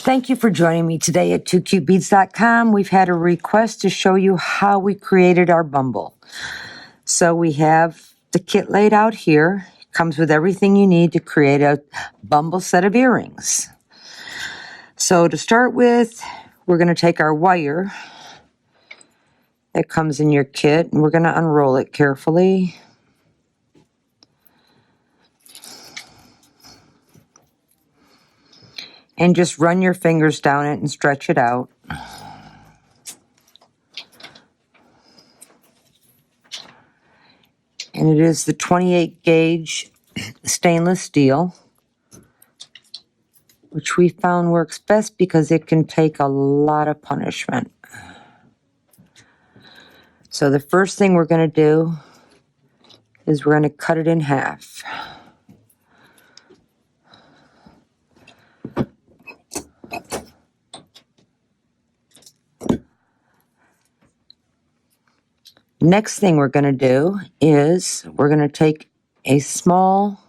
Thank you for joining me today at 2cutebeads.com. We've had a request to show you how we created our Bumble. So we have the kit laid out here. It comes with everything you need to create a Bumble set of earrings. So to start with, we're going to take our wire that comes in your kit and we're going to unroll it carefully. And just run your fingers down it and stretch it out. And it is the 28 gauge stainless steel, which we found works best because it can take a lot of punishment. So the first thing we're going to do is we're going to cut it in half. Next thing we're going to do is we're going to take a small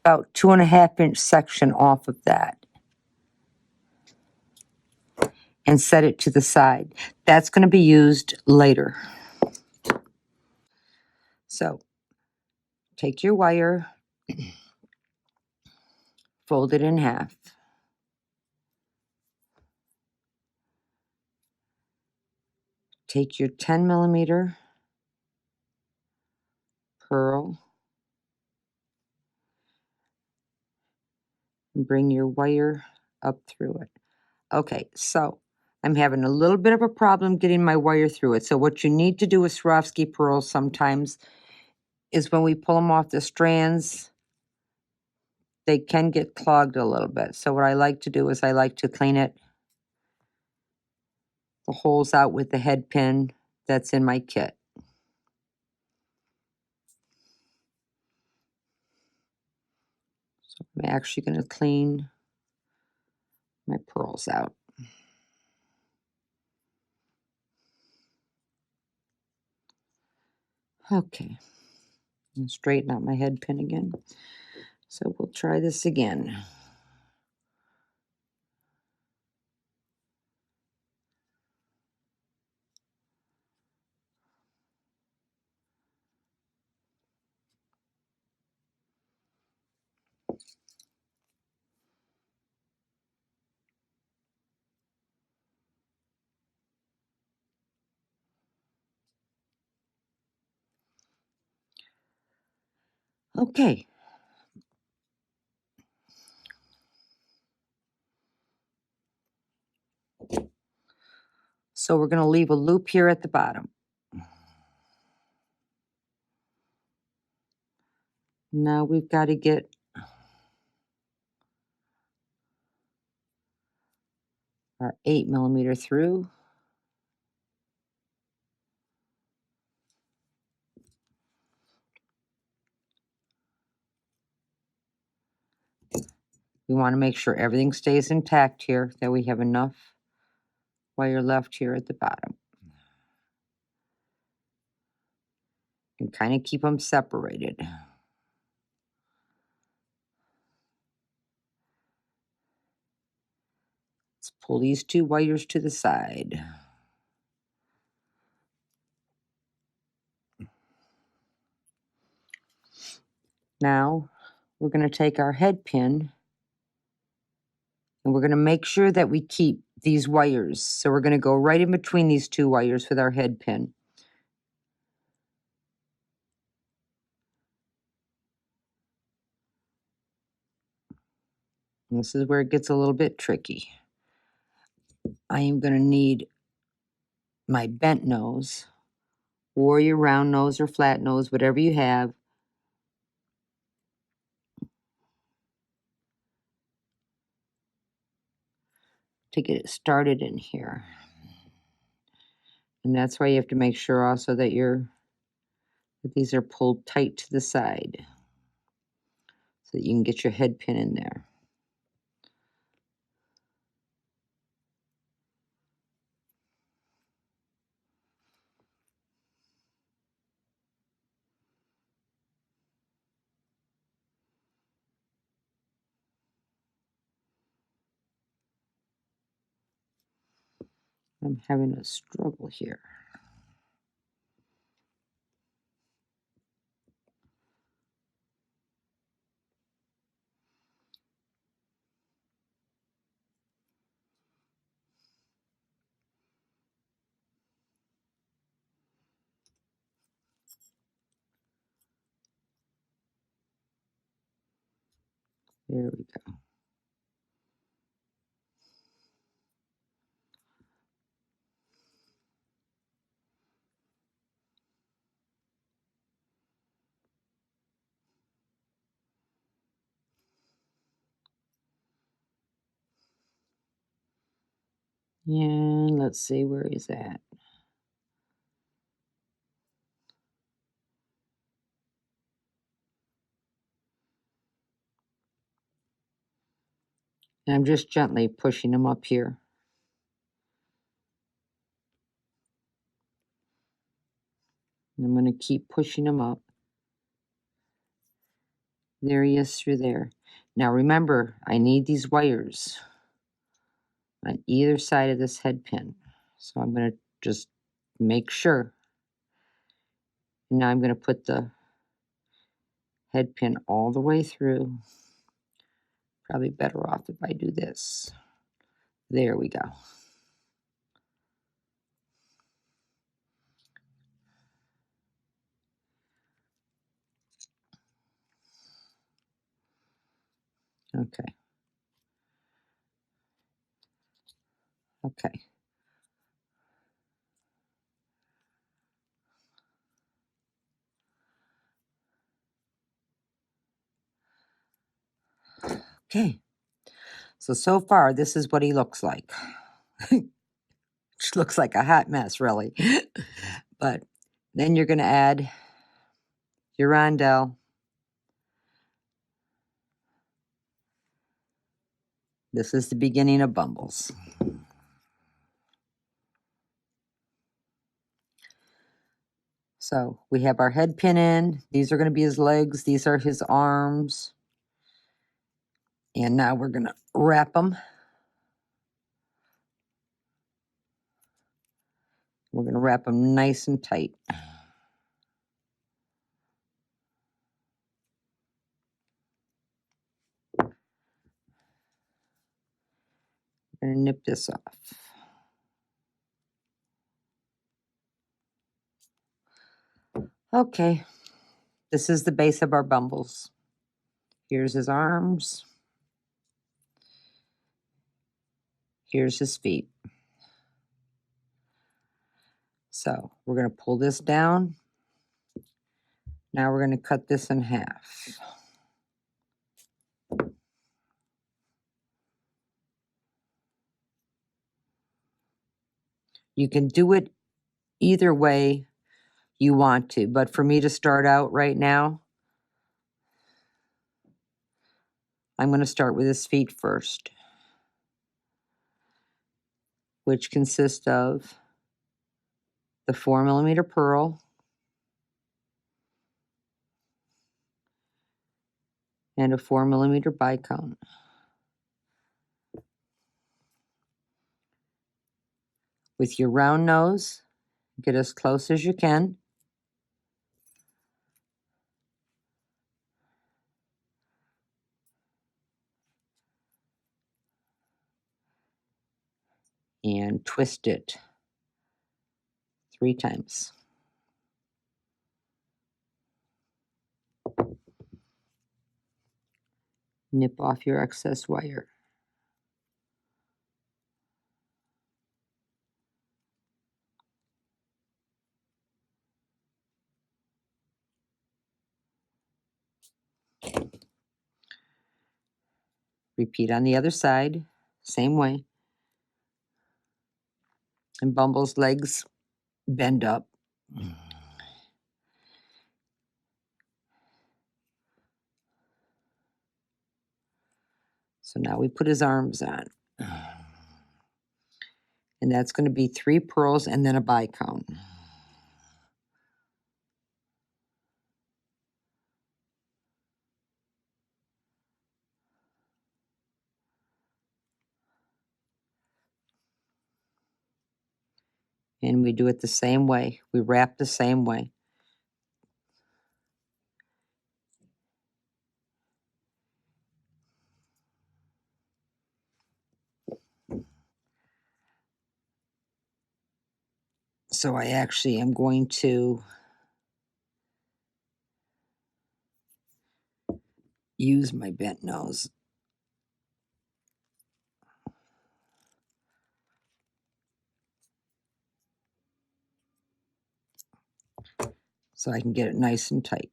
about 2.5-inch section off of that and set it to the side. That's going to be used later. So take your wire, fold it in half. Take your 10mm pearl and bring your wire up through it. Okay, so I'm having a little bit of a problem getting my wire through it. So what you need to do with Swarovski pearls sometimes is when we pull them off the strands, they can get clogged a little bit. So what I like to do is I like to clean it, the holes out with the head pin that's in my kit. So I'm actually going to clean my pearls out. Okay, and straighten out my head pin again. So we'll try this again. Okay. So we're going to leave a loop here at the bottom. Now we've got to get our 8mm through. We want to make sure everything stays intact here, that we have enough wire left here at the bottom. And kind of keep them separated. Let's pull these two wires to the side. Now we're going to take our head pin and we're going to make sure that we keep these wires. So we're going to go right in between these two wires with our head pin. And this is where it gets a little bit tricky. I am going to need my bent nose, or your round nose or flat nose, whatever you have. To get it started in here. And that's why you have to make sure also that these are pulled tight to the side so that you can get your head pin in there. I'm having a struggle here. There we go. And let's see, where he's at. And I'm just gently pushing him up here. And I'm going to keep pushing him up. There he is through there. Now remember, I need these wires on either side of this head pin. So I'm going to just make sure. And now I'm going to put the head pin all the way through. Probably better off if I do this. There we go. Okay. Okay. Okay. So far, this is what he looks like. Which looks like a hot mess, really. But then you're going to add your rondelle. This is the beginning of Bumbles. So we have our head pin in. These are going to be his legs. These are his arms. And now we're going to wrap them. We're going to wrap them nice and tight. We're going to nip this off. Okay. This is the base of our Bumbles. Here's his arms. Here's his feet. So we're going to pull this down. Now we're going to cut this in half. You can do it either way you want to, but for me to start out right now, I'm going to start with his feet first, which consists of the 4mm pearl and a 4mm bicone. With your round nose, get as close as you can. And twist it 3 times. Nip off your excess wire. Repeat on the other side, same way. And Bumble's legs bend up. So now we put his arms on. And that's going to be 3 pearls and then a bicone. And we do it the same way. We wrap the same way. So I actually am going to use my bent nose. So I can get it nice and tight.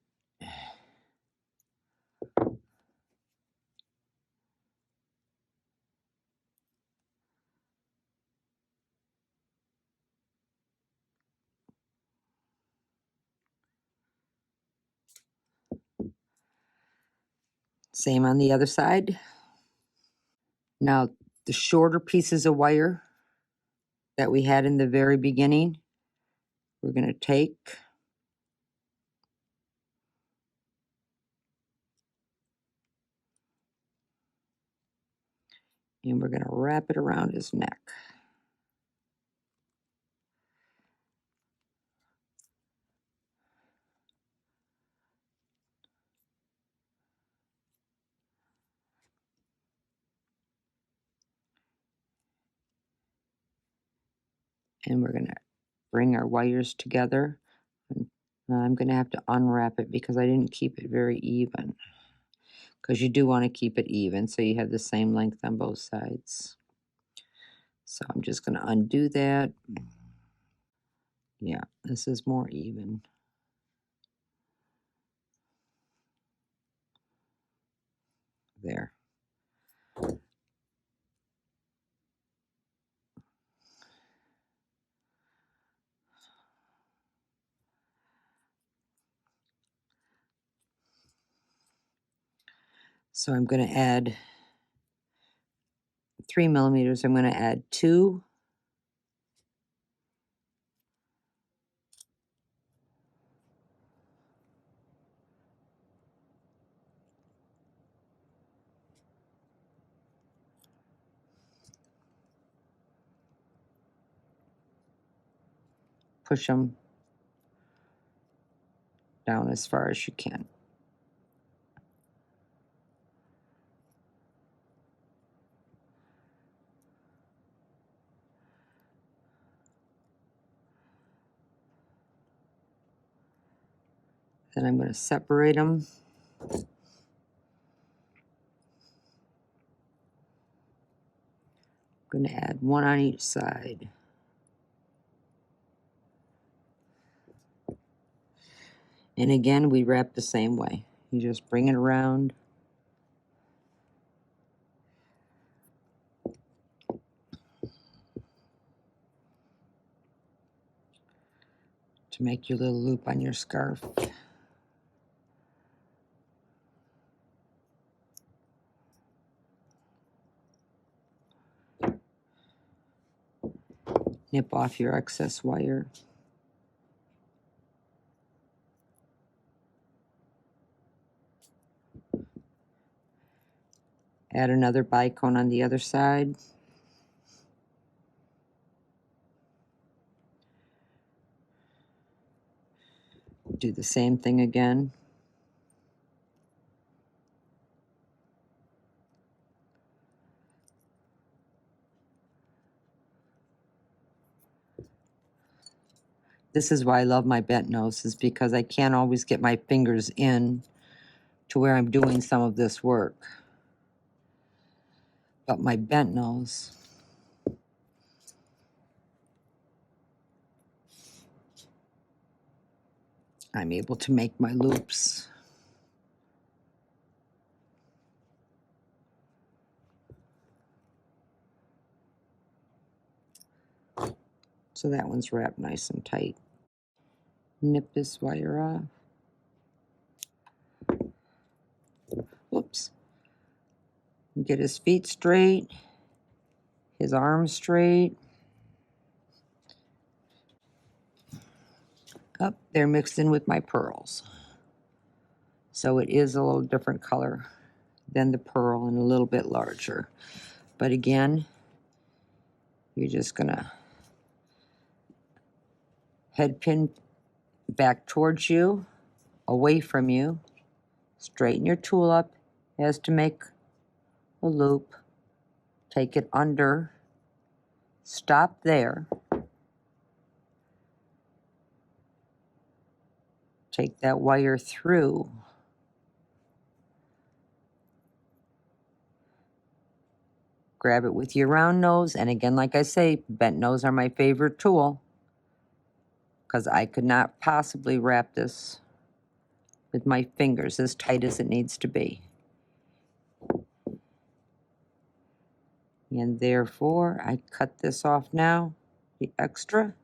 Same on the other side. Now, the shorter pieces of wire that we had in the very beginning, we're going to take and we're going to wrap it around his neck. And we're going to bring our wires together. Now I'm going to have to unwrap it because I didn't keep it very even. Because you do want to keep it even so you have the same length on both sides. So I'm just going to undo that. Yeah, this is more even. There. So I'm going to add 3 millimeters. I'm going to add 2. Push them down as far as you can. Then I'm going to separate them. I'm going to add 1 on each side. And again, we wrap the same way. You just bring it around. To make your little loop on your scarf. Nip off your excess wire. Add another bicone on the other side. Do the same thing again. This is why I love my bent nose, is because I can't always get my fingers in to where I'm doing some of this work. But my bent nose, I'm able to make my loops. So that one's wrapped nice and tight. Nip this wire off. Whoops. Get his feet straight, his arms straight. Up, they're mixed in with my pearls. So it is a little different color than the pearl and a little bit larger. But again, you're just gonna Head pin back towards you, away from you. Straighten your tool up as to make a loop. Take it under. Stop there. Take that wire through. Grab it with your round nose. And again, like I say, bent nose are my favorite tool because I could not possibly wrap this with my fingers as tight as it needs to be. And therefore, I cut this off now, the extra.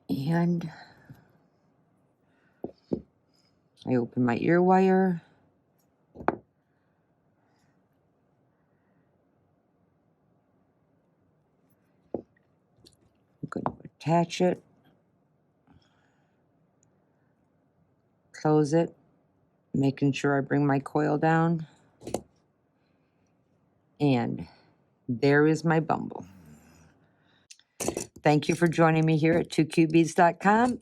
And I open my ear wire. I'm going to attach it. Close it, making sure I bring my coil down. And there is my Bumble. Thank you for joining me here at 2QBeads.com.